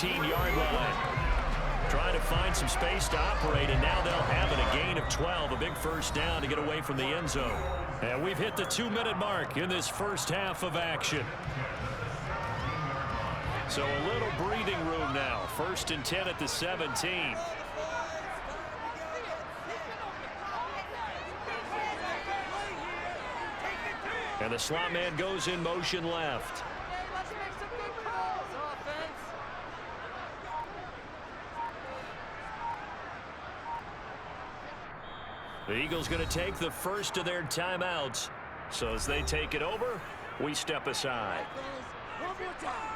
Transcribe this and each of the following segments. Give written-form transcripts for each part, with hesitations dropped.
13-yard line. Trying to find some space to operate, and now they'll have it, a gain of 12, a big first down to get away from the end zone. And we've hit the 2-minute mark in this first half of action. So a little breathing room now. 1st and 10 at the 17. And the slot man goes in motion left. The Eagles going to take the first of their timeouts. So as they take it over, we step aside. One more time.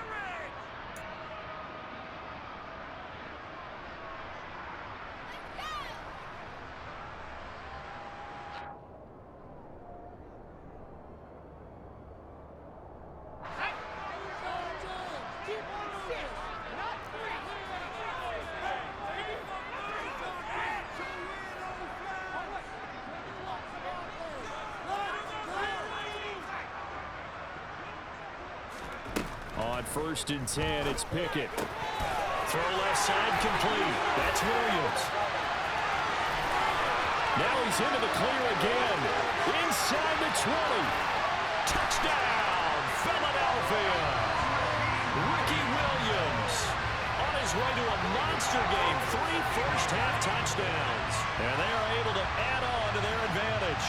On 1st and 10, it's Pickett. Throw left side complete. That's Williams. Now he's into the clear again. Inside the 20. Touchdown, Philadelphia. Ricky Williams on his way to a monster game. 3 first-half touchdowns. And they are able to add on to their advantage.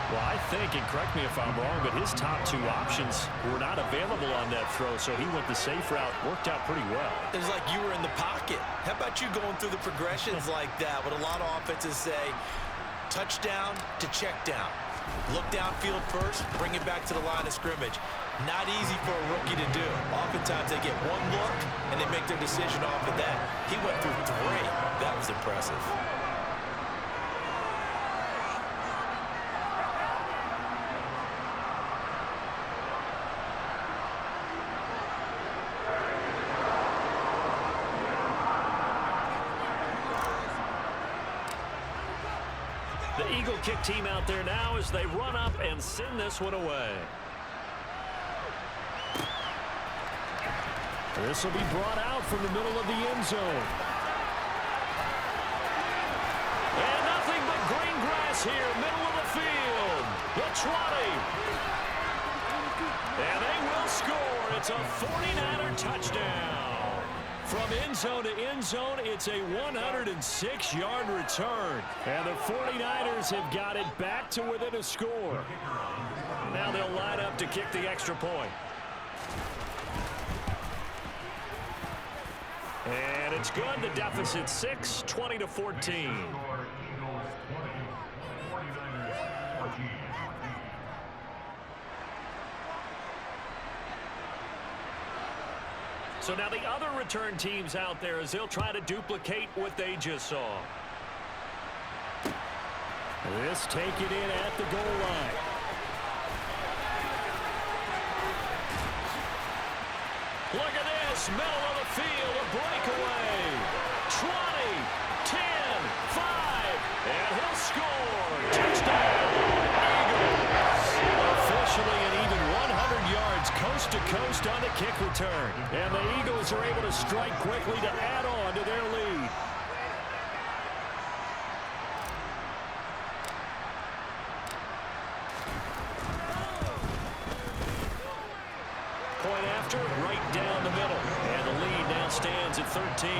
Well, I think, and correct me if I'm wrong, but his top 2 options were not available on that throw, so he went the safe route. Worked out pretty well. It was like you were in the pocket. How about you going through the progressions like that? What a lot of offenses say, touchdown to check down. Look downfield first, bring it back to the line of scrimmage. Not easy for a rookie to do. Oftentimes they get one look, and they make their decision off of that. He went through 3. That was impressive. The Eagle kick team out there now as they run up and send this one away. This will be brought out from the middle of the end zone. And nothing but green grass here, middle of the field. The 20. And they will score. It's a 49er touchdown. From end zone to end zone, it's a 106-yard return. And the 49ers have got it back to within a score. Now they'll line up to kick the extra point. And it's good. The deficit 6, 20-14. So now the other return teams out there as they'll try to duplicate what they just saw. This taken in at the goal line. Look at this, middle of the field, a breakaway. 20, 10, 5, and he'll score. Touchdown, Eagles. Officially an even 100 yards coast to coast on the kick return. And the Eagles are able to strike quickly to add on to their lead. Point after, right down the middle. And the lead now stands at 13.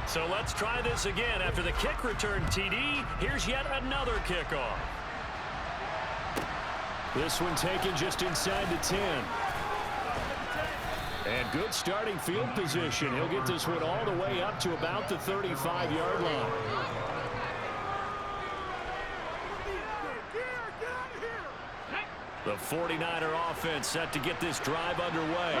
So let's try this again. After the kick return TD, here's yet another kickoff. This one taken just inside the 10. And good starting field position. He'll get this one all the way up to about the 35-yard line. The 49er offense set to get this drive underway.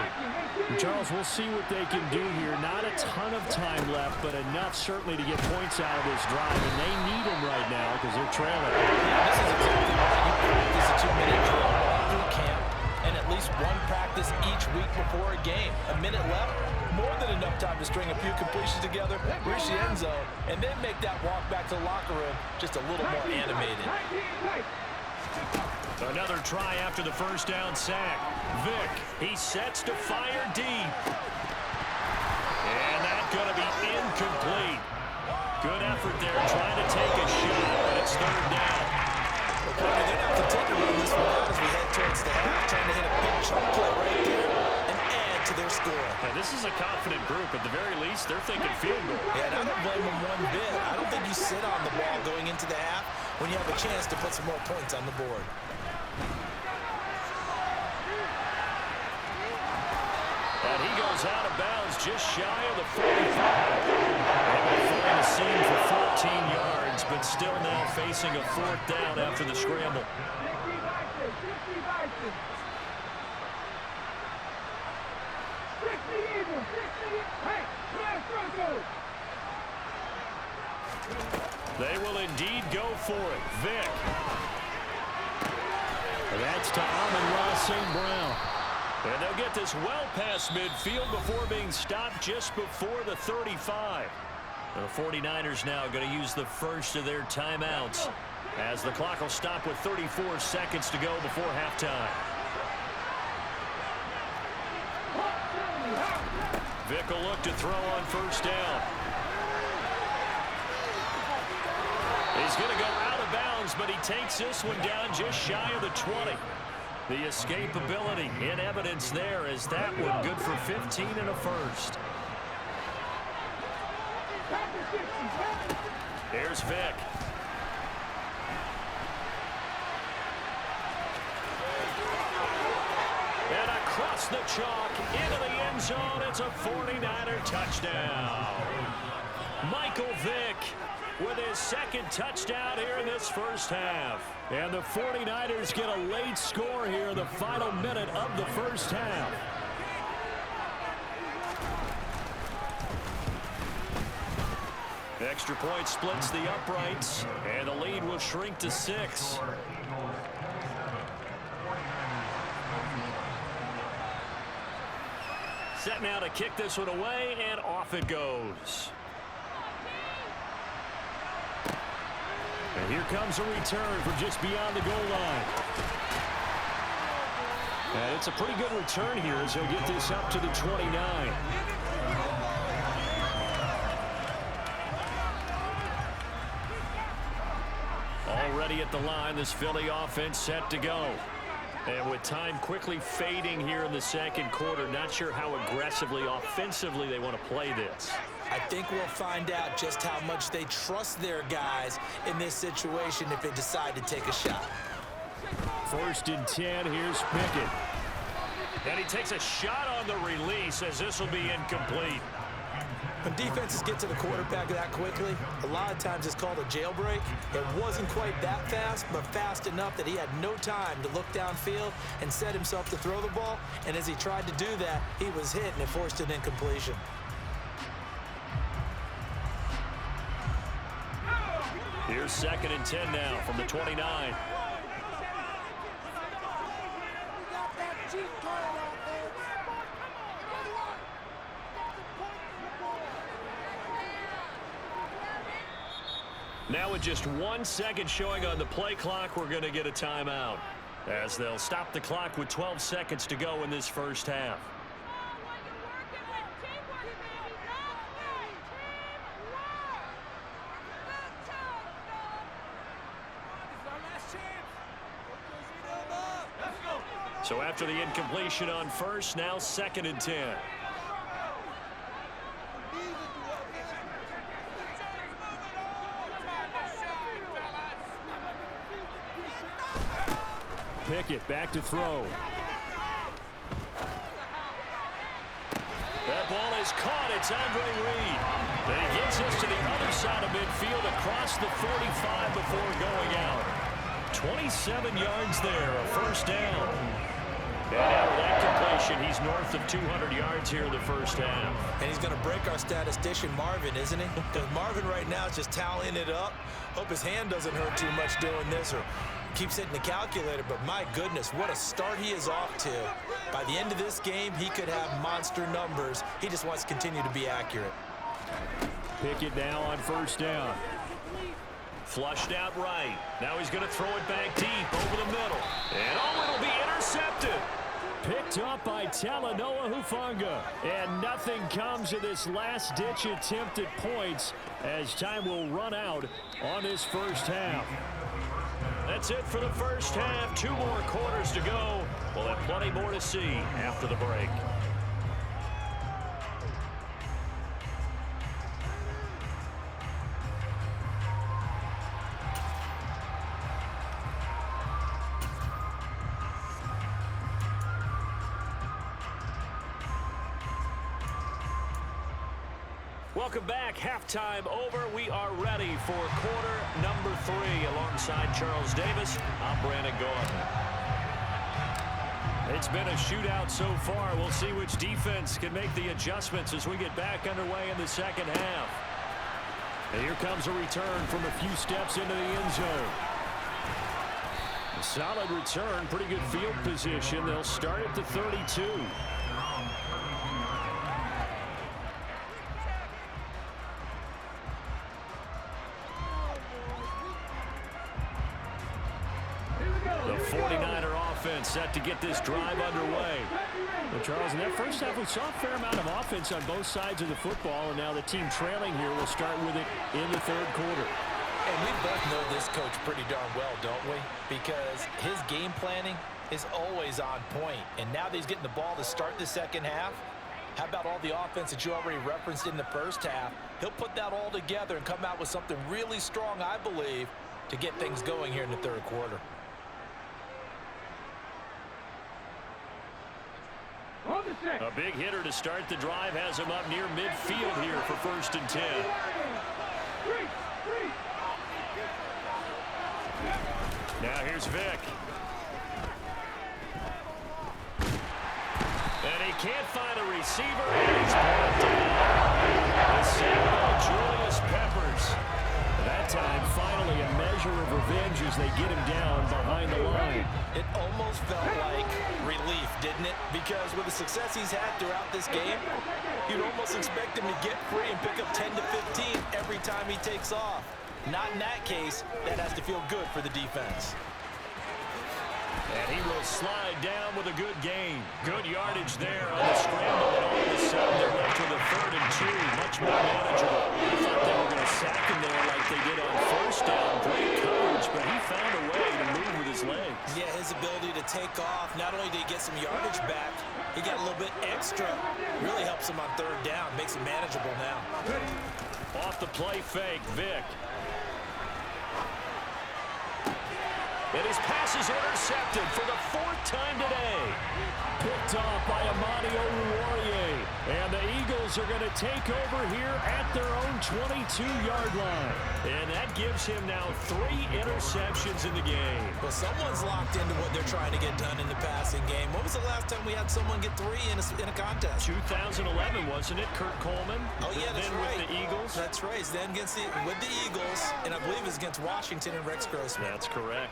Charles, we'll see what they can do here. Not a ton of time left, but enough certainly to get points out of this drive. And they need them right now because they're trailing. Yeah, this is exactly why you practice a 2-minute drill through camp. And at least one practice each week before a game. A minute left, more than enough time to string a few completions together, reach the end zone, and then make that walk back to the locker room just a little more animated. Another try after the first down sack. Vick, he sets to fire deep. And that's going to be incomplete. Good effort there trying to take a shot, but it's third down. They're not content to run this one out as we head towards the half, trying to hit a big chunk play right there and add to their score. Now, this is a confident group. At the very least, they're thinking field goal. Yeah, and I don't blame them one bit. I don't think you sit on the ball going into the half when you have a chance to put some more points on the board. And he goes out of bounds just shy of the 45. Find a seam for 14 yards, but still now facing a fourth down after the scramble. They will indeed go for it. Vick. That's to Amon-Ra St. Brown. And they'll get this well past midfield before being stopped just before the 35. The 49ers now going to use the first of their timeouts as the clock will stop with 34 seconds to go before halftime. Vick will look to throw on first down. He's going to go out of bounds, but he takes this one down just shy of the 20. The escapability in evidence there as that one good for 15 and a first. Here's Vick. And across the chalk into the end zone. It's a 49er touchdown. Michael Vick with his second touchdown here in this first half. And the 49ers get a late score here in the final minute of the first half. Extra point splits the uprights, and the lead will shrink to 6. Set now to kick this one away, and off it goes. And here comes a return from just beyond the goal line. And it's a pretty good return here as he'll get this up to the 29. Already at the line, this Philly offense set to go. And with time quickly fading here in the second quarter, not sure how aggressively, offensively they want to play this. I think we'll find out just how much they trust their guys in this situation if they decide to take a shot. 1st and 10, here's Pickett. And he takes a shot on the release as this will be incomplete. When defenses get to the quarterback that quickly, a lot of times it's called a jailbreak. It wasn't quite that fast, but fast enough that he had no time to look downfield and set himself to throw the ball. And as he tried to do that, he was hit and it forced an incompletion. Here's 2nd and 10 now from the 29. Now with just 1 second showing on the play clock, we're going to get a timeout as they'll stop the clock with 12 seconds to go in this first half. So after the incompletion on first, now 2nd and 10. Pickett back to throw. That ball is caught. It's Andre Reed. Then he gets us to the other side of midfield across the 45 before going out. 27 yards there, a first down. And after that completion, he's north of 200 yards here in the first half. And he's going to break our statistician, Marvin, isn't he? Because Marvin right now is just tallying it up. Hope his hand doesn't hurt too much doing this, or keeps hitting the calculator, but my goodness, what a start he is off to. By the end of this game, he could have monster numbers. He just wants to continue to be accurate. Pick it now on first down. Flushed out right. Now he's going to throw it back deep over the middle. And it'll be intercepted. Picked up by Talanoa Hufanga. And nothing comes of this last-ditch attempt at points as time will run out on this first half. That's it for the first half. 2 more quarters to go. We'll have plenty more to see after the break. Welcome back. Halftime over. We are ready for quarter number 3. Alongside Charles Davis, I'm Brandon Gordon. It's been a shootout so far. We'll see which defense can make the adjustments as we get back underway in the second half. And here comes a return from a few steps into the end zone. A solid return, pretty good field position. They'll start at the 32. The 49er offense set to get this drive underway. Well, Charles, in that first half, we saw a fair amount of offense on both sides of the football, and now the team trailing here will start with it in the third quarter. And we both know this coach pretty darn well, don't we? Because his game planning is always on point. And now that he's getting the ball to start the second half, how about all the offense that you already referenced in the first half? He'll put that all together and come out with something really strong, I believe, to get things going here in the third quarter. A big hitter to start the drive has him up near midfield here for 1st and 10. Now here's Vick. And he can't find a receiver. And he's brought down. The Samuel Julius Peppers. That time, finally, a measure of revenge as they get him down behind the line. It almost felt like relief, didn't it? Because with the success he's had throughout this game, you'd almost expect him to get free and pick up 10 to 15 every time he takes off. Not in that case. That has to feel good for the defense. And he will slide down with a good gain. Good yardage there on the scramble. And all of a sudden, they're left with a 3rd and 2. Much more manageable. I thought they were going to sack him there like they did on first down. Great coverage, but he found a way to move with his legs. Yeah, his ability to take off. Not only did he get some yardage back, he got a little bit extra. Really helps him on 3rd down. Makes it manageable now. Off the play fake, Vick. And his pass is intercepted for the 4th time today. Picked off by Amani Oruwariye. And the Eagles are going to take over here at their own 22-yard line. And that gives him now 3 interceptions in the game. Well, someone's locked into what they're trying to get done in the passing game. When was the last time we had someone get 3 in a contest? 2011, wasn't it? Kurt Coleman. Oh, yeah, that's right. With the Eagles. That's right. Then with the Eagles, and I believe it's against Washington and Rex Grossman. That's correct.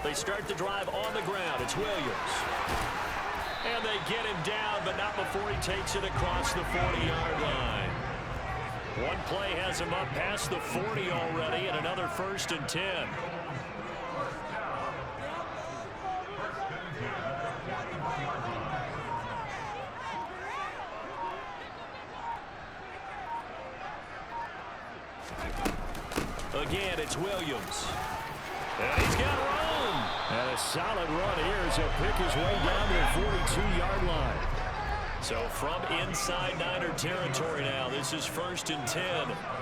They start the drive on the ground. It's Williams. And they get him down, but not before he takes it across the 40-yard line. One play has him up past the 40 already, and another 1st and 10. Again, it's Williams. And he's got room. And a solid run here as he'll pick his way down to the 42-yard line. So from inside Niner territory now, this is 1st and 10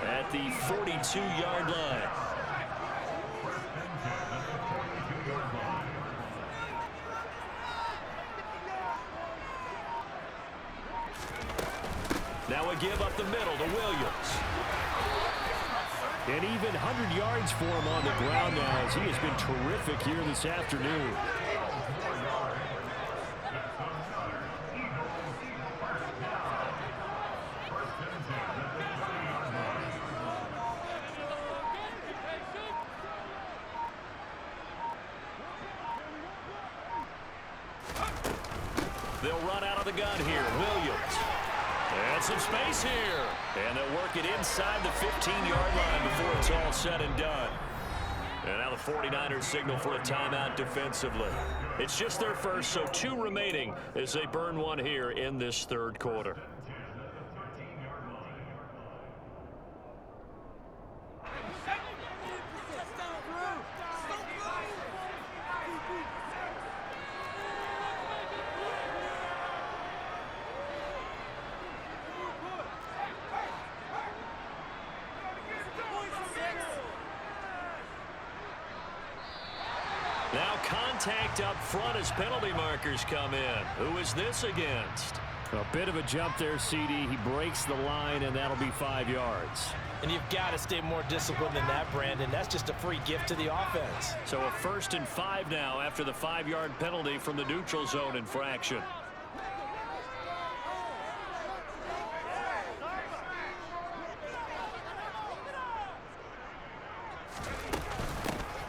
at the 42-yard line. Now a give up the middle to Williams. And even 100 yards for him on the ground now as he has been terrific here this afternoon. run out of the gun here. Williams. And some space here. And they'll work it inside the 15-yard line before it's all said and done. And now the 49ers signal for a timeout defensively. It's just their first, so 2 remaining as they burn one here in this third quarter. Now contact up front as penalty markers come in. Who is this against? A bit of a jump there, CD. He breaks the line, and that'll be 5 yards. And you've got to stay more disciplined than that, Brandon. That's just a free gift to the offense. So a 1st and 5 now after the 5-yard penalty from the neutral zone infraction.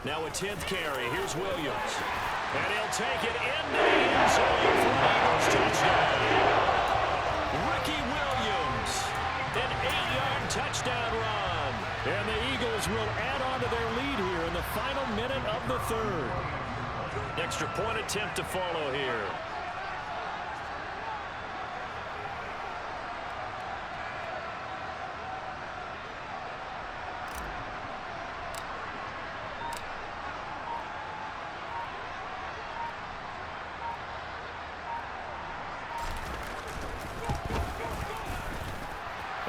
Now a 10th carry. Here's Williams. And he'll take it into the end zone for an Eagles touchdown. Ricky Williams. An 8-yard touchdown run. And the Eagles will add on to their lead here in the final minute of the third. Extra point attempt to follow here.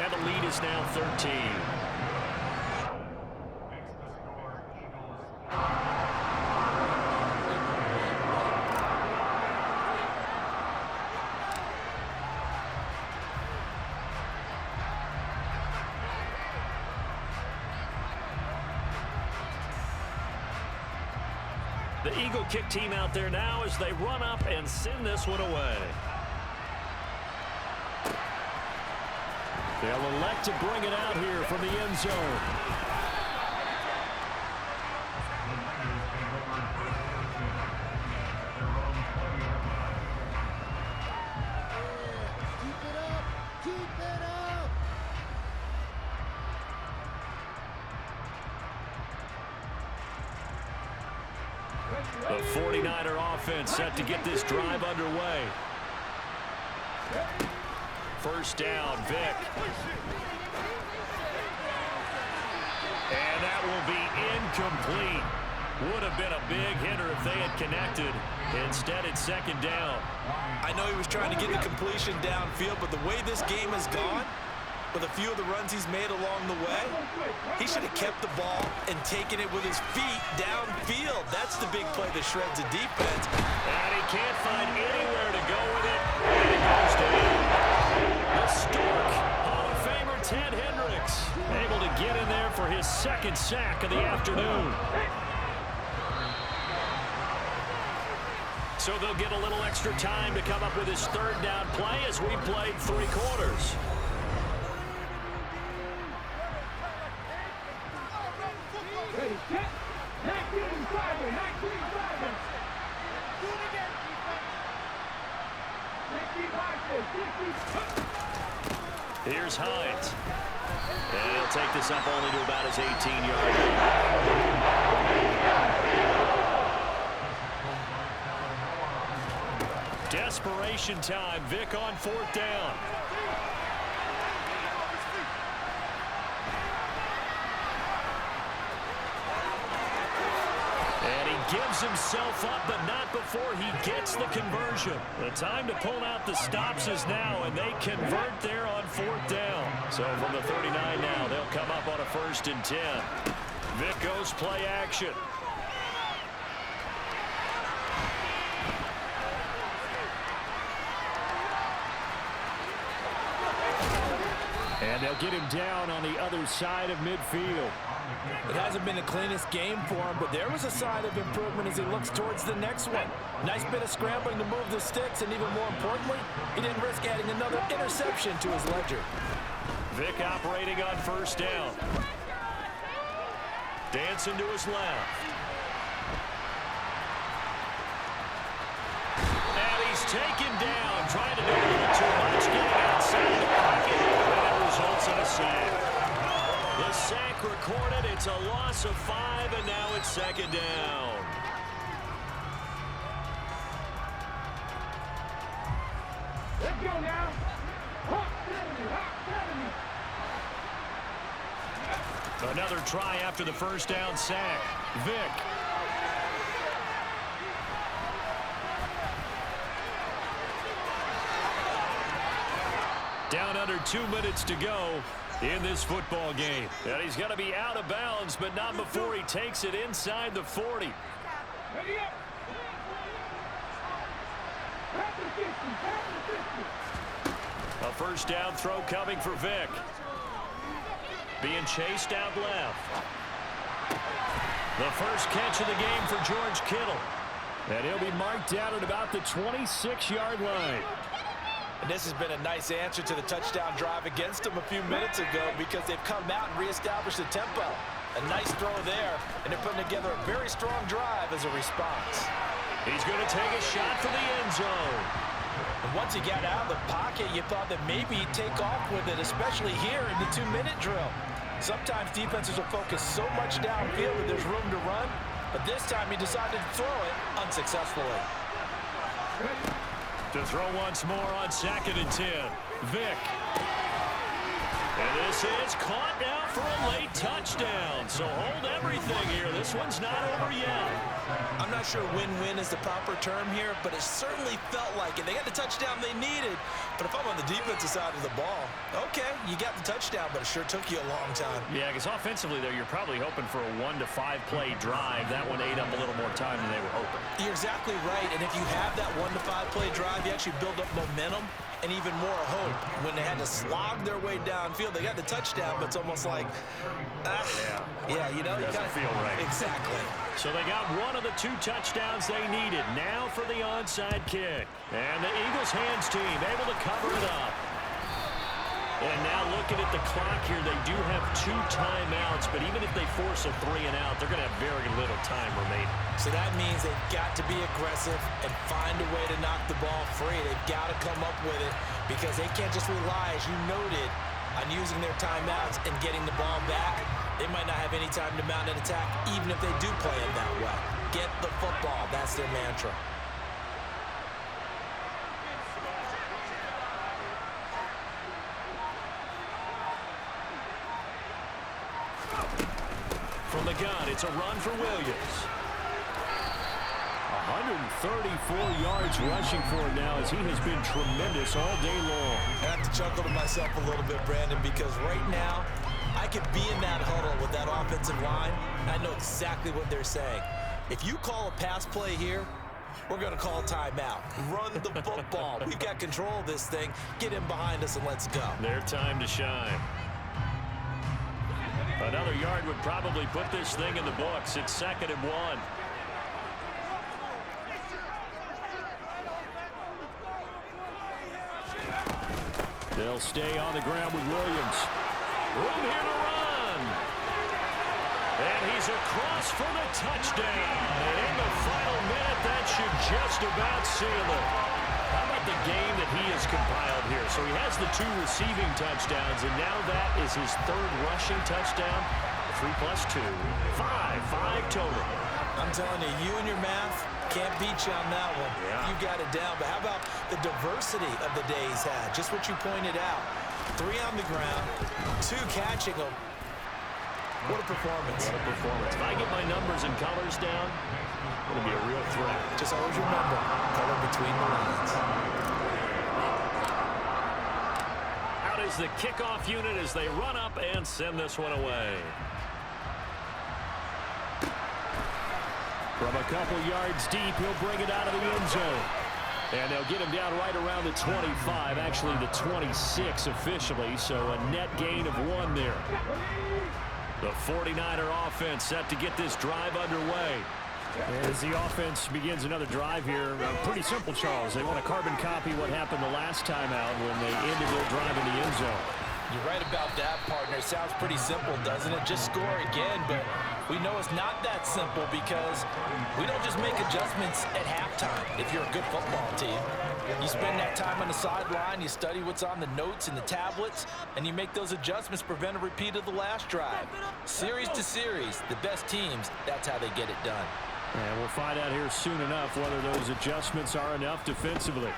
And the lead is now 13. The Eagle kick team out there now as they run up and send this one away. They'll elect to bring it out here from the end zone. Keep it up! Keep it up! The 49er offense set to get this drive underway. First down, Vic. And that will be incomplete. Would have been a big hitter if they had connected. Instead, it's second down. I know he was trying to get the completion downfield, but the way this game has gone, with a few of the runs he's made along the way, he should have kept the ball and taken it with his feet downfield. That's the big play that shreds the defense. And he can't find anywhere to go with it. And it goes to him. The Stork, Hall of Famer Ted Hendricks, able to get in there for his second sack of the afternoon. So they'll get a little extra time to come up with his third down play as we played 3 quarters. Here's Hines. And he'll take this up only to about his 18-yard line. Desperation time. Vic on 4th down. Gives himself up, but not before he gets the conversion. The time to pull out the stops is now, and they convert there on 4th down. So from the 39 now, they'll come up on a 1st and 10. Vic goes play action. And they'll get him down on the other side of midfield. It hasn't been the cleanest game for him, but there was a sign of improvement as he looks towards the next one. Nice bit of scrambling to move the sticks, and even more importantly, he didn't risk adding another interception to his ledger. Vic operating on 1st down. Dancing to his left. And he's taken down, trying to do a little too much, getting outside the pocket, and it results in a sack. The sack recorded. It's a loss of 5, and now it's second down. Let's go now. Another try after the first down sack. Vick. Down under 2 minutes to go in this football game. And he's going to be out of bounds, but not before he takes it inside the 40. Ready up. A first down throw coming for Vick. Being chased out left. The first catch of the game for George Kittle. And he'll be marked down at about the 26-yard line. And this has been a nice answer to the touchdown drive against them a few minutes ago because they've come out and reestablished the tempo. A nice throw there, and they're putting together a very strong drive as a response. He's going to take a shot for the end zone. And once he got out of the pocket, you thought that maybe he'd take off with it, especially here in the 2-minute drill. Sometimes defenses will focus so much downfield that there's room to run, but this time he decided to throw it unsuccessfully. To throw once more on 2nd and 10. Vick. And this is caught now for a late touchdown. So hold everything here. This one's not over yet. I'm not sure win-win is the proper term here, but it certainly felt like it. They got the touchdown they needed. But if I'm on the defensive side of the ball, okay, you got the touchdown, but it sure took you a long time. Yeah, because offensively, though, you're probably hoping for a 1 to 5 play drive. That one ate up a little more time than they were hoping. You're exactly right. And if you have that 1 to 5 play drive, you actually build up momentum and even more hope. When they had to slog their way downfield, they got the touchdown, but it's almost like, yeah, you know, doesn't feel right. Exactly. So they got one of the 2 touchdowns they needed. Now for the onside kick. And the Eagles hands team able to cover it up. And now looking at the clock here, they do have 2 timeouts, but even if they force a 3 and out, they're going to have very little time remaining. So that means they've got to be aggressive and find a way to knock the ball free. They've got to come up with it because they can't just rely, as you noted, on using their timeouts and getting the ball back. They might not have any time to mount an attack, even if they do play it that way. Get the football. That's their mantra. From the gun, it's a run for Williams. 134 yards rushing for him now as he has been tremendous all day long. I have to chuckle to myself a little bit, Brandon, because right now I could be in that huddle with that offensive line. I know exactly what they're saying. If you call a pass play here, we're going to call timeout. Run the football. We've got control of this thing. Get in behind us and let's go. Their time to shine. Another yard would probably put this thing in the books. It's 2nd and 1. They'll stay on the ground with Williams. Room here to run. And he's across for the touchdown. And in the final minute, that should just about seal it. How about the game that he has compiled here? So he has the 2 receiving touchdowns, and now that is his 3rd rushing touchdown. 3 plus 2, 5 total. I'm telling you, you and your math can't beat you on that one. Yeah. You got it down. But how about the diversity of the day he's had? Just what you pointed out. 3 on the ground, 2 catching them. What a performance. What a performance. If I get my numbers and colors down, it'll be a real threat. Just always remember, color between the lines. Out is the kickoff unit as they run up and send this one away. From a couple yards deep, he'll bring it out of the end zone. And they'll get him down right around the 25, actually the 26 officially, so a net gain of 1 there. The 49er offense set to get this drive underway. As the offense begins another drive here, pretty simple, Charles. They want to carbon copy what happened the last time out when they ended their drive in the end zone. You're right about that, partner. Sounds pretty simple, doesn't it? Just score again, but We know it's not that simple because we don't just make adjustments at halftime if you're a good football team. You spend that time on the sideline, you study what's on the notes and the tablets, and you make those adjustments to prevent a repeat of the last drive. Series to series, the best teams, that's how they get it done. And we'll find out here soon enough whether those adjustments are enough defensively.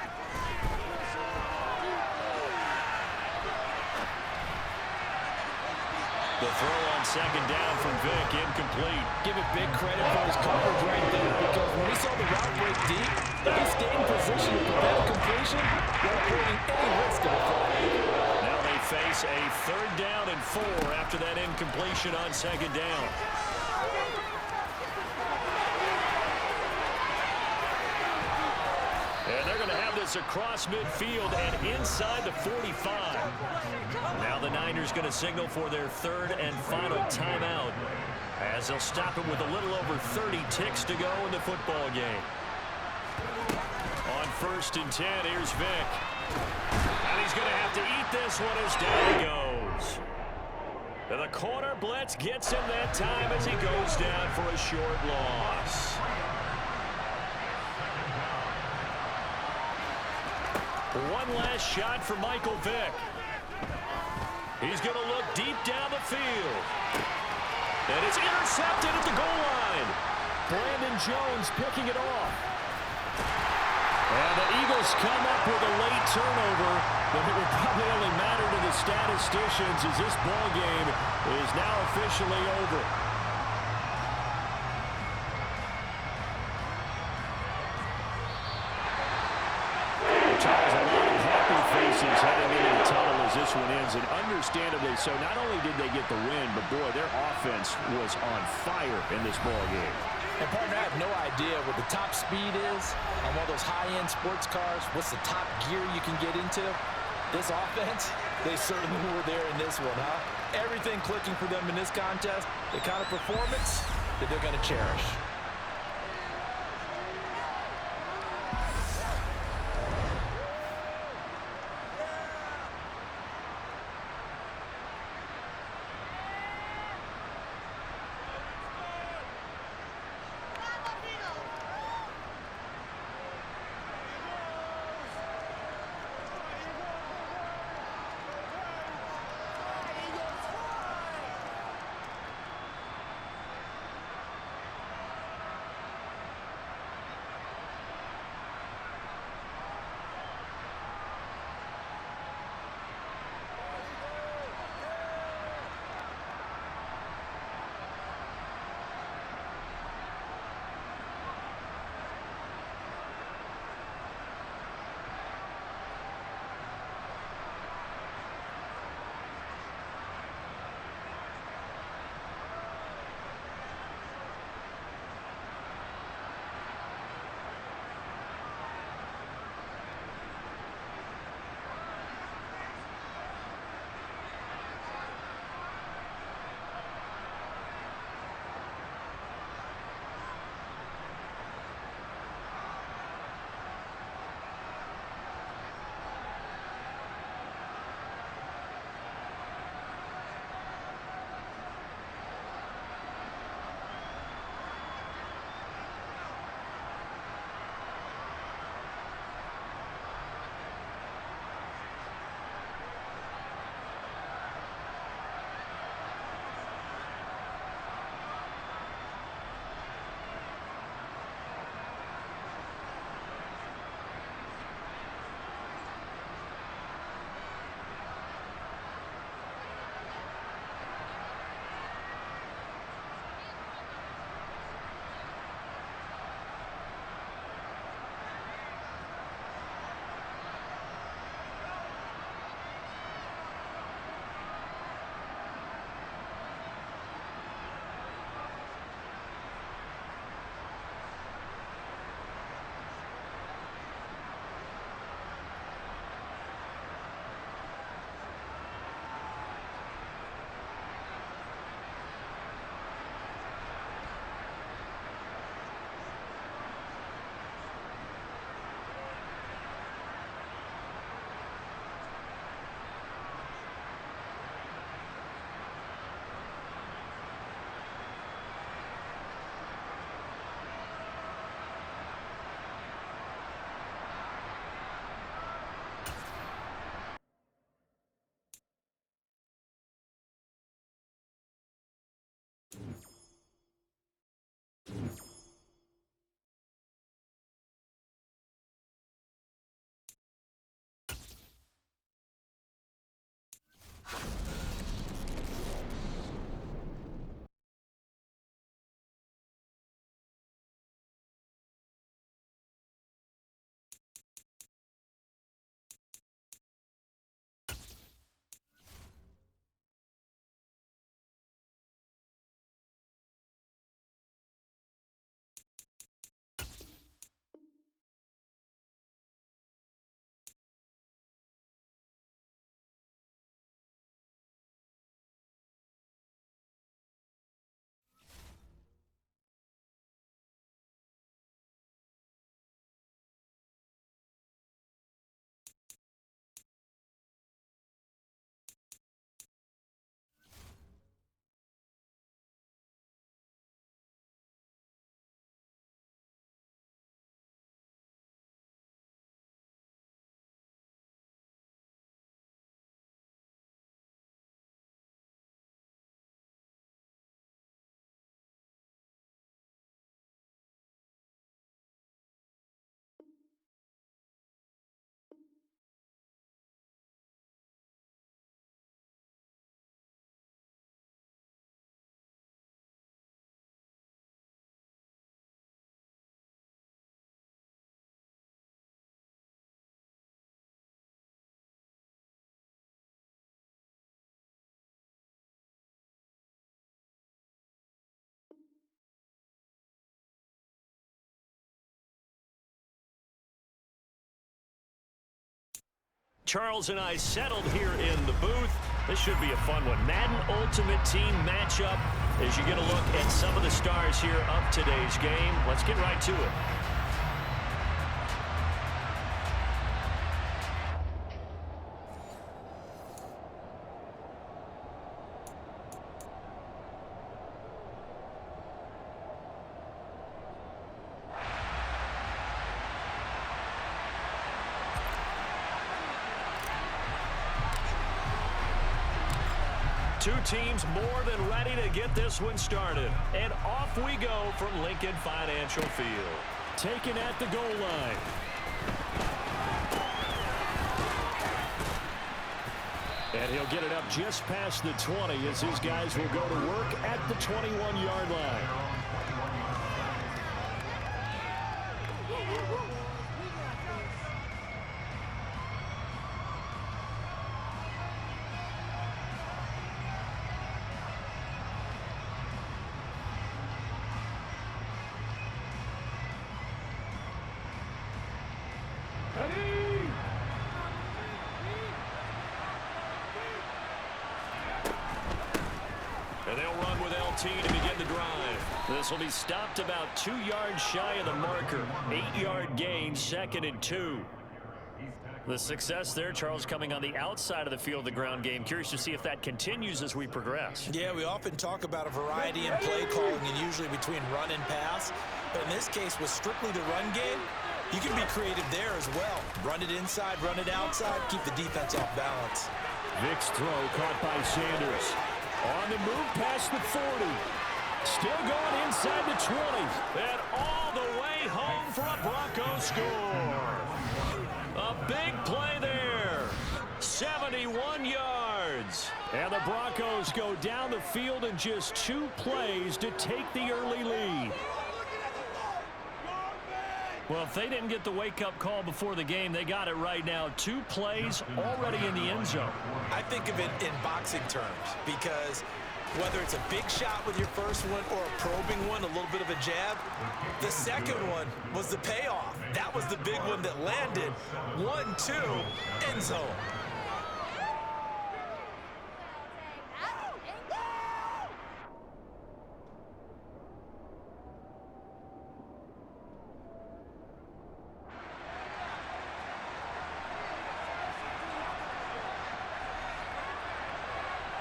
The throw on second down from Vick, incomplete. Give it big credit for his coverage right there, because when we saw the route break deep, if he stayed in position to prevent a completion, we're avoiding any risk of a flag. Now they face a 3rd down and 4 after that incompletion on second down. And they're going to have this across midfield and inside the 45. Now the Niners going to signal for their 3rd and final timeout, as they'll stop it with a little over 30 ticks to go in the football game. On 1st and 10, here's Vick. And he's going to have to eat this one as down he goes. And the corner blitz gets him that time as he goes down for a short loss. One last shot for Michael Vick. He's going to look deep down the field. And it's intercepted at the goal line. Brandon Jones picking it off. And the Eagles come up with a late turnover, but it will probably only matter to the statisticians as this ball game is now officially over. Charles, a lot of happy faces heading into the tunnel as this one ends, and understandably so. Not only did they get the win, but boy, their offense was on fire in this ball game. And partner, I have no idea what the top speed is on one of those high-end sports cars. What's the top gear you can get into? This offense, they certainly were there in this one, huh? Everything clicking for them in this contest, the kind of performance that they're going to cherish. Charles and I settled here in the booth. This should be a fun one. Madden Ultimate Team matchup as you get a look at some of the stars here of today's game. Let's get right to it. Two teams more than ready to get this one started. And off we go from Lincoln Financial Field. Taken at the goal line. And he'll get it up just past the 20 as his guys will go to work at the 21-yard line. And they'll run with LT to begin the drive. This will be stopped about 2 yards shy of the marker. 8-yard gain, 2nd and 2. The success there, Charles, coming on the outside of the field, the ground game. Curious to see if that continues as we progress. Yeah, we often talk about a variety in play calling and usually between run and pass. But in this case, with strictly the run game, you can be creative there as well. Run it inside, run it outside, keep the defense off balance. Vic's throw caught by Sanders. On the move past the 40. Still going inside the 20. And all the way home for a Broncos score. A big play there. 71 yards. And the Broncos go down the field in just 2 plays to take the early lead. Well, if they didn't get the wake-up call before the game, they got it right now. 2 plays already in the end zone. I think of it in boxing terms because whether it's a big shot with your first one or a probing one, a little bit of a jab, the second one was the payoff. That was the big one that landed. 1-2, end zone.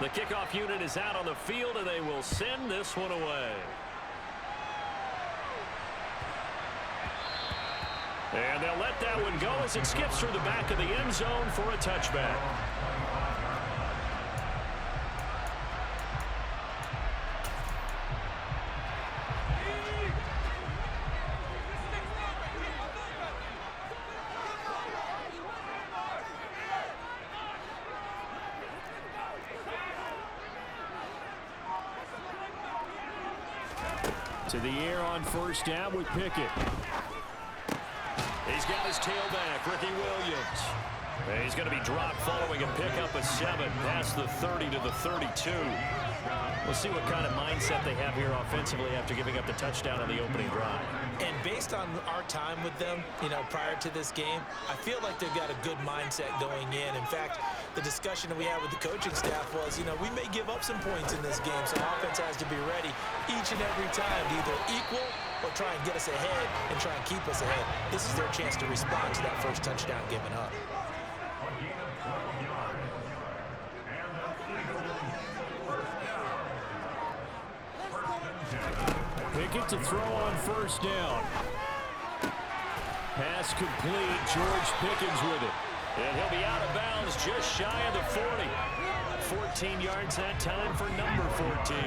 The kickoff unit is out on the field, and they will send this one away. And they'll let that one go as it skips through the back of the end zone for a touchback. To the air on first down with Pickett. He's got his tailback, Ricky Williams. And he's going to be dropped following a pickup of 7 past the 30 to the 32. We'll see what kind of mindset they have here offensively after giving up the touchdown on the opening drive. And based on our time with them, prior to this game, I feel like they've got a good mindset going in. In fact, the discussion that we had with the coaching staff was, we may give up some points in this game, so offense has to be ready each and every time to either equal or try and get us ahead and try and keep us ahead. This is their chance to respond to that first touchdown given up. Pickett to throw on first down. Pass complete. George Pickens with it. And he'll be out of bounds just shy of the 40. 14 yards that time for number 14.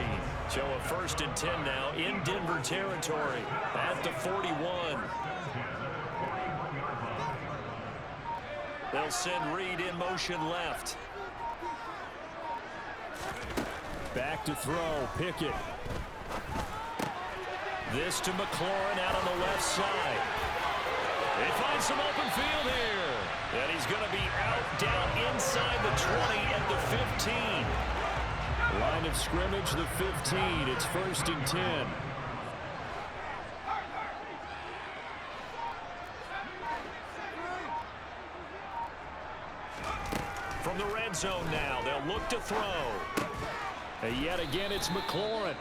So a 1st and 10 now in Denver territory at the 41. They'll send Reed in motion left. Back to throw. Pickett. This to McLaurin out on the left side. They find some open field here. And he's going to be out down inside the 20 at the 15. Line of scrimmage, the 15. It's 1st and 10. zone now. They'll look to throw. And yet again, it's McLaurin.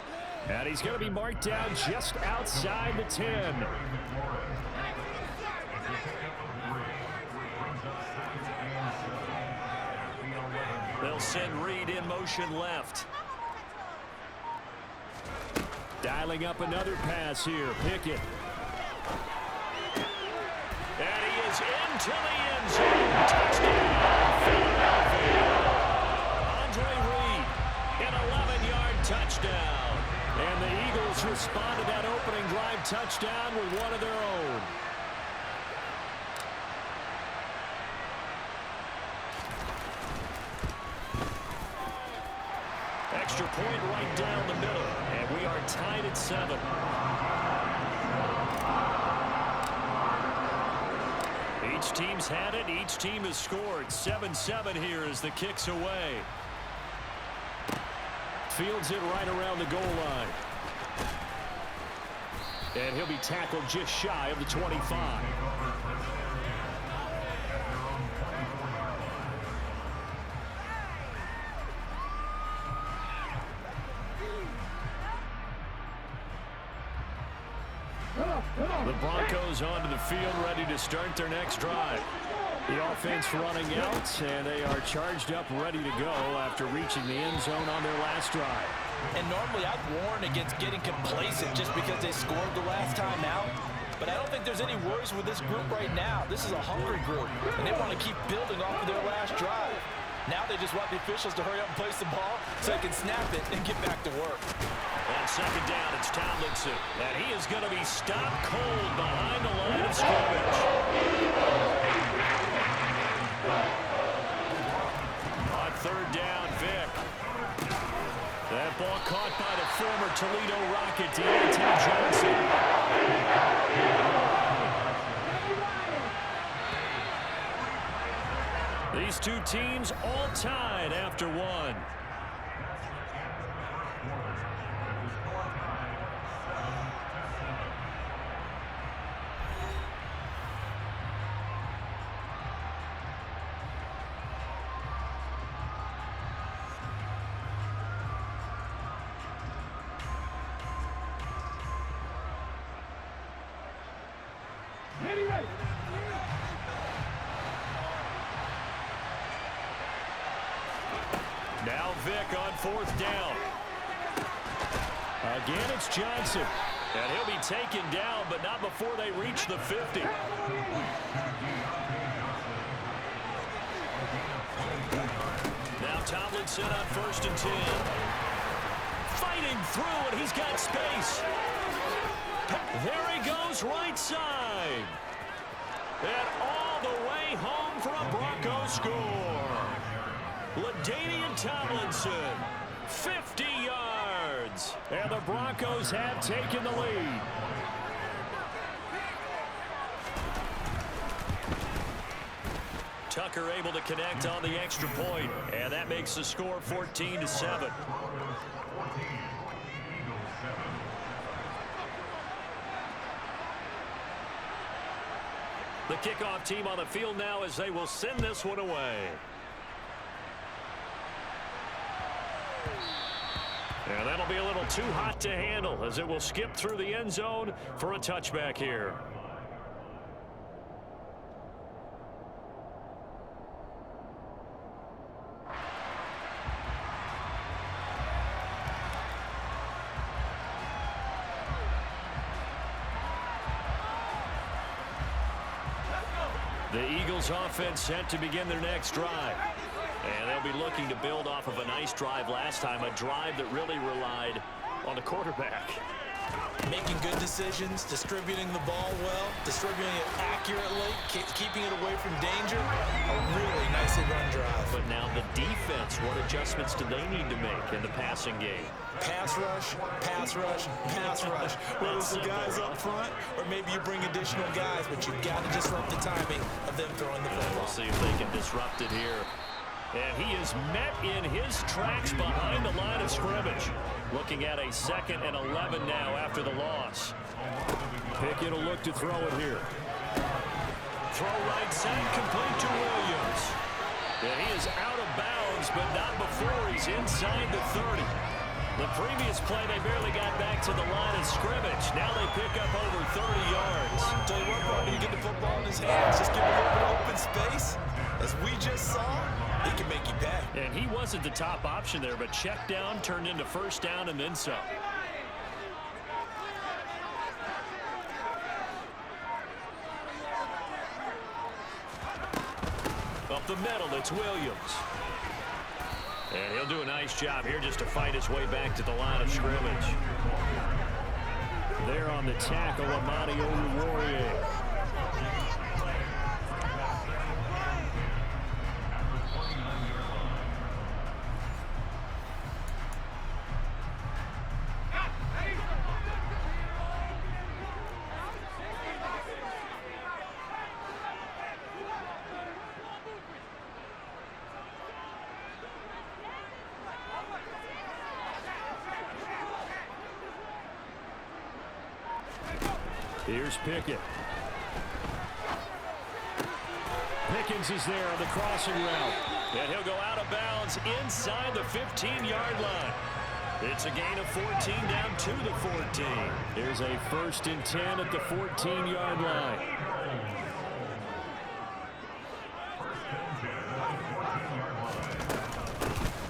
And he's going to be marked down just outside the 10. They'll send Reed in motion left. Dialing up another pass here. Pickett. And he is into the end zone. Touchdown, Philadelphia. Andre Reed, an 11-yard touchdown. And the Eagles respond to that opening drive touchdown with one of their own. Extra point right down the middle, and we are tied at 7. Each team's had it. Each team has scored. 7-7 here as the kick's away. Fields it right around the goal line. And he'll be tackled just shy of the 25. The Broncos onto the field, ready to start their next drive. The offense running out, and they are charged up, ready to go after reaching the end zone on their last drive. And normally I'd warn against getting complacent just because they scored the last time out. But I don't think there's any worries with this group right now. This is a hungry group, and they want to keep building off of their last drive. Now they just want the officials to hurry up and place the ball so they can snap it and get back to work. And second down, it's Tomlinson. And he is going to be stopped cold behind the line of scrimmage. On third down, Vick. That ball caught by the former Toledo Rocket, Deontay Johnson. These two teams all tied after one. Now Vick on fourth down. Again, it's Johnson. And he'll be taken down, but not before they reach the 50. Now Tomlinson on first and 10. Fighting through, and he's got space. There he goes, right side. And all the way home for a Broncos score. LaDainian Tomlinson, 50 yards. And the Broncos have taken the lead. Tucker able to connect on the extra point, and that makes the score 14-7. The kickoff team on the field now as they will send this one away. And that'll be a little too hot to handle as it will skip through the end zone for a touchback here. The Eagles offense set to begin their next drive. And they'll be looking to build off of a nice drive last time, a drive that really relied on the quarterback. Making good decisions, distributing the ball well, distributing it accurately, keeping it away from danger. A really nicely run drive. But now the defense, what adjustments do they need to make in the passing game? Pass rush, pass rush, pass rush. Whether it's the guys up front or maybe you bring additional guys, but you've got to disrupt the timing of them throwing the football. We'll see if they can disrupt it here. And he is met in his tracks behind the line of scrimmage. Looking at a 2nd and 11 now after the loss. Pickett will look to throw it here. Throw right side, complete to Williams. And he is out of bounds Williams, but not before he's inside the 30. The previous play, they barely got back to the line of scrimmage. Now they pick up over 30 yards. Tell you what, Ron, you get the football in his hands, just give him a little bit of open space. As we just saw, he can make you pay. And he wasn't the top option there, but check down turned into first down and then some. Up the middle, it's Williams. And he'll do a nice job here just to fight his way back to the line of scrimmage. There on the tackle, Amani Oruwariye. Here's Pickett. Pickens is there on the crossing route. And he'll go out of bounds inside the 15-yard line. It's a gain of 14 down to the 14. Here's a 1st and 10 at the 14-yard line.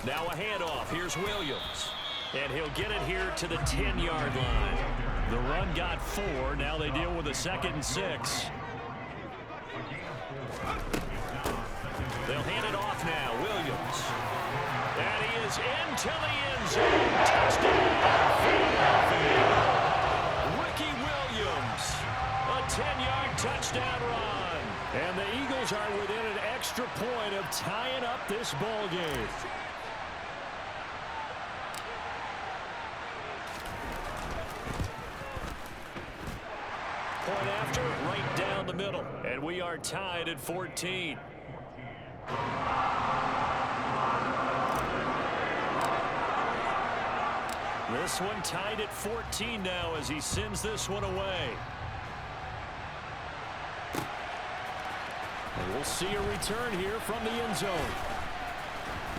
Now a handoff. Here's Williams. And he'll get it here to the 10-yard line. The run got 4. Now they deal with a 2nd and 6. They'll hand it off now. Williams. And he is into the end zone. Touchdown. Ricky Williams. A 10-yard touchdown run. And the Eagles are within an extra point of tying up this ball game. Point after, right down the middle. And we are tied at 14. This one tied at 14 now as he sends this one away. And we'll see a return here from the end zone.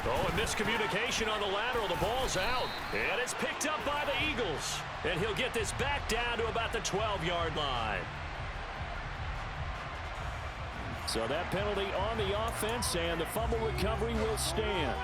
Oh, and miscommunication on the lateral. The ball's out. And it's picked up by the Eagles. And he'll get this back down to about the 12-yard line. So that penalty on the offense, and the fumble recovery will stand.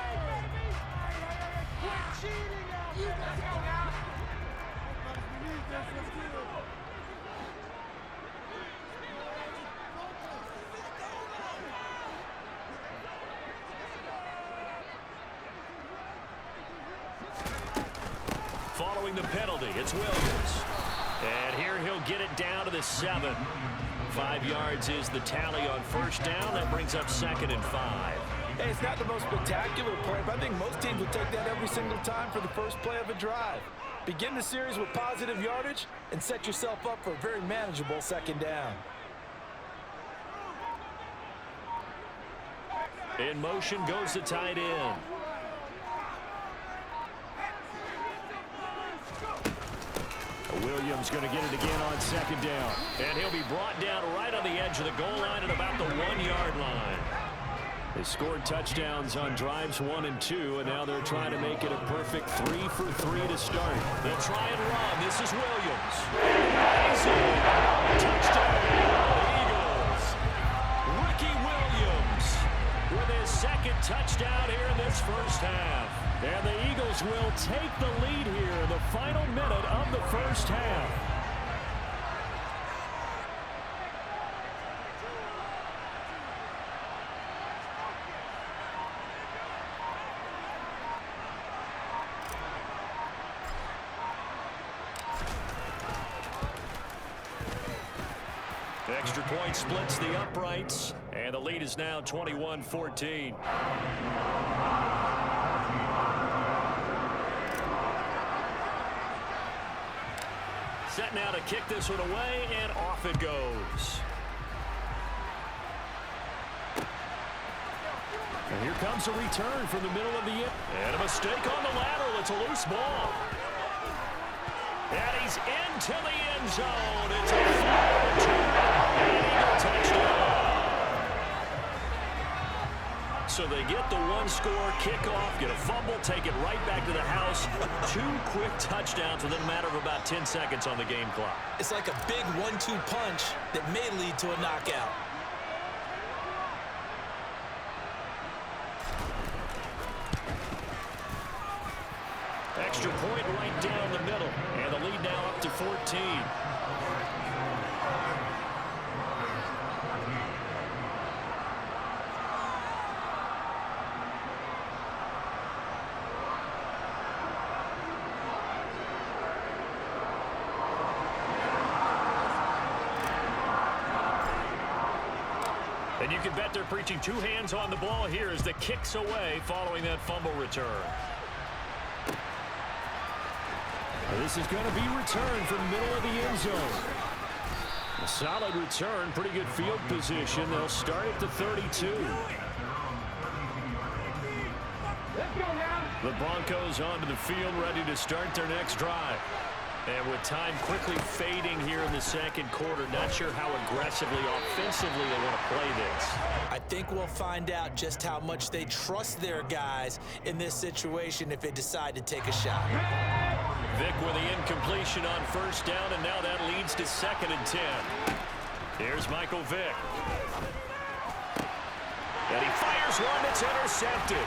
Following the penalty, it's Williams. And here he'll get it down to the 7. 5 yards is the tally on first down. That brings up 2nd and 5. Hey, it's not the most spectacular play, but I think most teams will take that every single time for the first play of a drive. Begin the series with positive yardage and set yourself up for a very manageable 2nd down. In motion goes the tight end. Williams going to get it again on 2nd down. And he'll be brought down right on the edge of the goal line at about the 1-yard line. They scored touchdowns on drives 1 and 2, and now they're trying to make it a perfect 3 for 3 to start. They'll try and run. This is Williams. Touchdown, Eagles. Ricky Williams with his 2nd touchdown here in this first half. And the Eagles will take the lead here in the final minute of the first half. Extra point splits the uprights, and the lead is now 21-14. Set now to kick this one away, and off it goes. And here comes a return from the middle of the end. And a mistake on the lateral. It's a loose ball. And he's into the end zone. It's a fumble return. And Eagle touchdown. So they get the one-score kickoff, get a fumble, take it right back to the house. 2 quick touchdowns within a matter of about 10 seconds on the game clock. It's like a big 1-2 punch that may lead to a knockout. Extra point right down the middle. And the lead now up to 14. And you can bet they're preaching 2 hands on the ball here as the kick's away following that fumble return. This is going to be returned from the middle of the end zone. A solid return, pretty good field position. They'll start at the 32. Let's go now. The Broncos onto the field, ready to start their next drive. And with time quickly fading here in the second quarter, not sure how aggressively, offensively they want to play this. I think we'll find out just how much they trust their guys in this situation if they decide to take a shot. Vick with the incompletion on first down, and now that leads to 2nd and 10. Here's Michael Vick. And he fires one that's intercepted.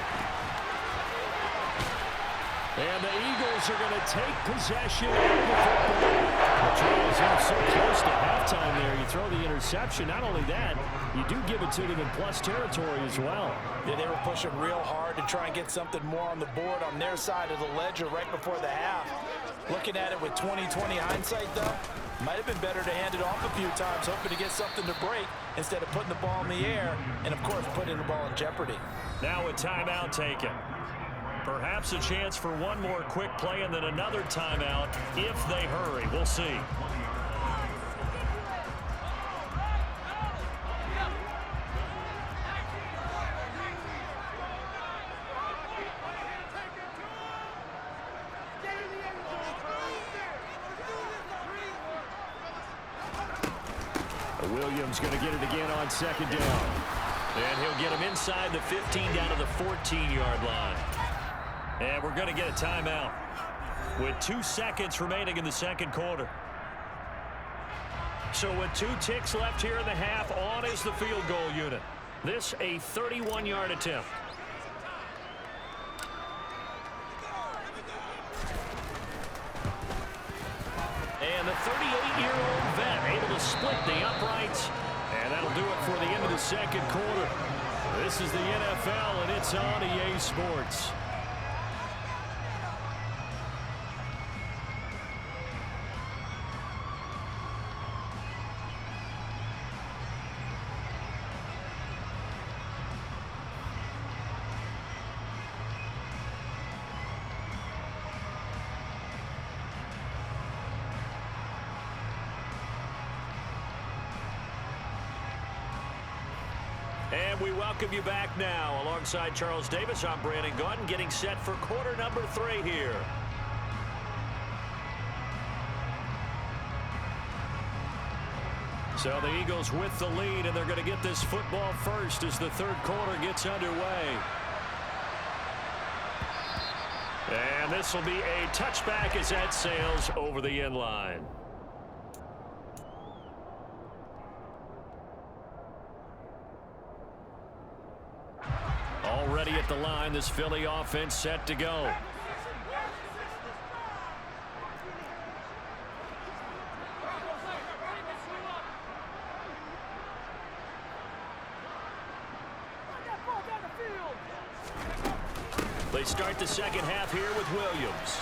And the Eagles are going to take possession of the football. Charles, you're so close to halftime there. You throw the interception. Not only that, you do give it to them in plus territory as well. Yeah, they were pushing real hard to try and get something more on the board on their side of the ledger right before the half. Looking at it with 20/20 hindsight, though, might have been better to hand it off a few times, hoping to get something to break instead of putting the ball in the air and, of course, putting the ball in jeopardy. Now a timeout taken. Perhaps a chance for one more quick play and then another timeout if they hurry. We'll see. Williams going to get it again on 2nd down. And he'll get him inside the 15 down to the 14-yard line. And we're going to get a timeout with 2 seconds remaining in the second quarter. So with 2 ticks left here in the half, on is the field goal unit. This a 31-yard attempt. And the 38-year-old vet able to split the uprights. And that'll do it for the end of the second quarter. This is the NFL, and it's on EA Sports. And we welcome you back now. Alongside Charles Davis, I'm Brandon Gaudin, getting set for quarter number 3 here. So the Eagles with the lead, and they're going to get this football first as the third quarter gets underway. And this will be a touchback as that sails over the end line. Already at the line, this Philly offense set to go. They start the second half here with Williams.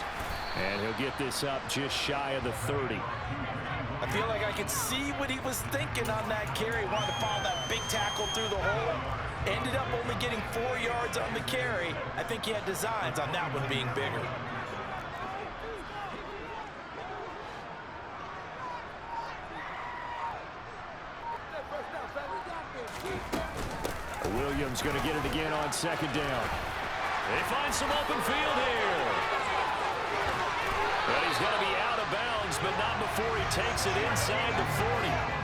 And he'll get this up just shy of the 30. I feel like I could see what he was thinking on that carry. Wanted to follow that big tackle through the hole. Ended up only getting 4 yards on the carry. I think he had designs on that one being bigger. Williams going to get it again on 2nd down. They find some open field here. But he's going to be out of bounds, but not before he takes it inside the 40.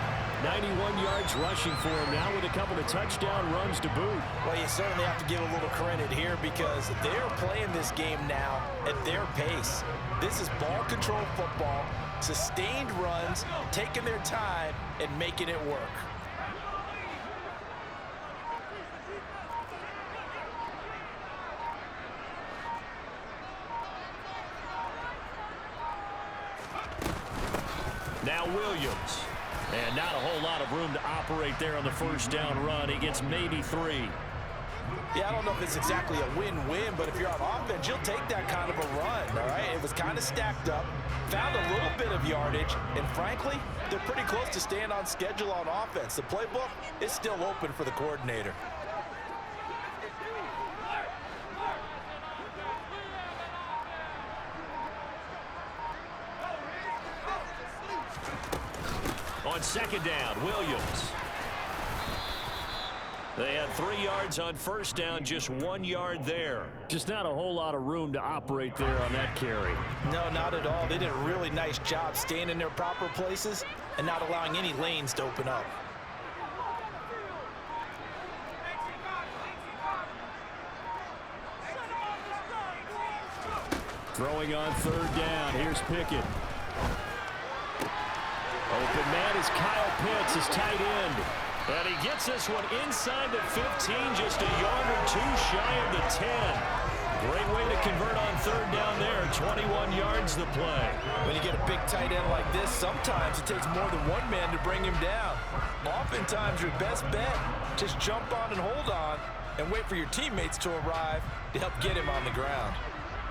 91 yards rushing for him now with a couple of touchdown runs to boot. Well, you certainly have to give a little credit here because they're playing this game now at their pace. This is ball control football, sustained runs, taking their time and making it work. Now Williams. And not a whole lot of room to operate there on the first down run. He gets maybe 3. Yeah, I don't know if it's exactly a win-win, but if you're on offense, you'll take that kind of a run, all right? It was kind of stacked up, found a little bit of yardage, and frankly, they're pretty close to staying on schedule on offense. The playbook is still open for the coordinator. On second down, Williams. They had 3 yards on first down, just 1 yard there. Just not a whole lot of room to operate there on that carry. No, not at all. They did a really nice job staying in their proper places and not allowing any lanes to open up. Throwing on third down. Here's Pickett. Open man is Kyle Pitts, his tight end. And he gets this one inside the 15, just a yard or 2 shy of the 10. Great way to convert on third down there. 21 yards the play. When you get a big tight end like this, sometimes it takes more than one man to bring him down. Oftentimes, your best bet, just jump on and hold on and wait for your teammates to arrive to help get him on the ground.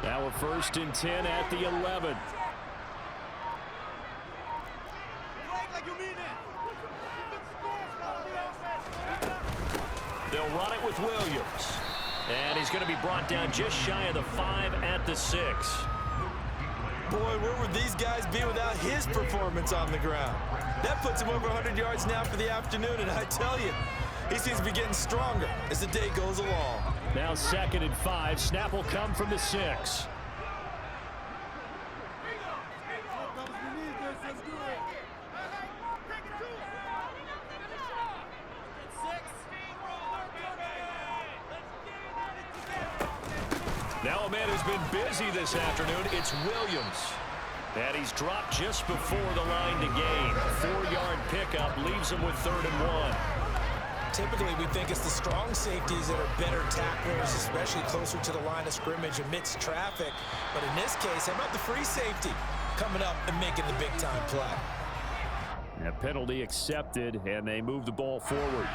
Now a 1st and 10 at the 11. They'll run it with Williams. And he's going to be brought down just shy of the 5 at the 6. Boy, where would these guys be without his performance on the ground? That puts him over 100 yards now for the afternoon, and I tell you, he seems to be getting stronger as the day goes along. Now 2nd and 5. Snap will come from the 6. Now a man who's been busy this afternoon, it's Williams. And he's dropped just before the line to gain. 4-yard pickup leaves him with 3rd and 1. Typically, we think it's the strong safeties that are better tacklers, especially closer to the line of scrimmage amidst traffic. But in this case, how about the free safety coming up and making the big-time play? A penalty accepted, and they move the ball forward.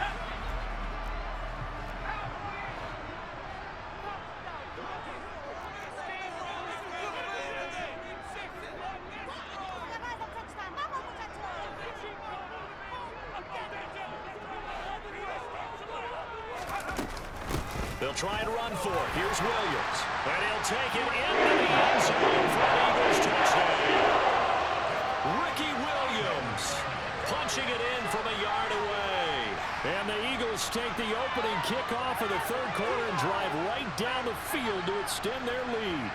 They'll try and run for it. Here's Williams. And he'll take it into the end zone for an Eagles touchdown. Ricky Williams punching it in from a yard away. And the Eagles take the opening kickoff of the 3rd quarter and drive right down the field to extend their lead.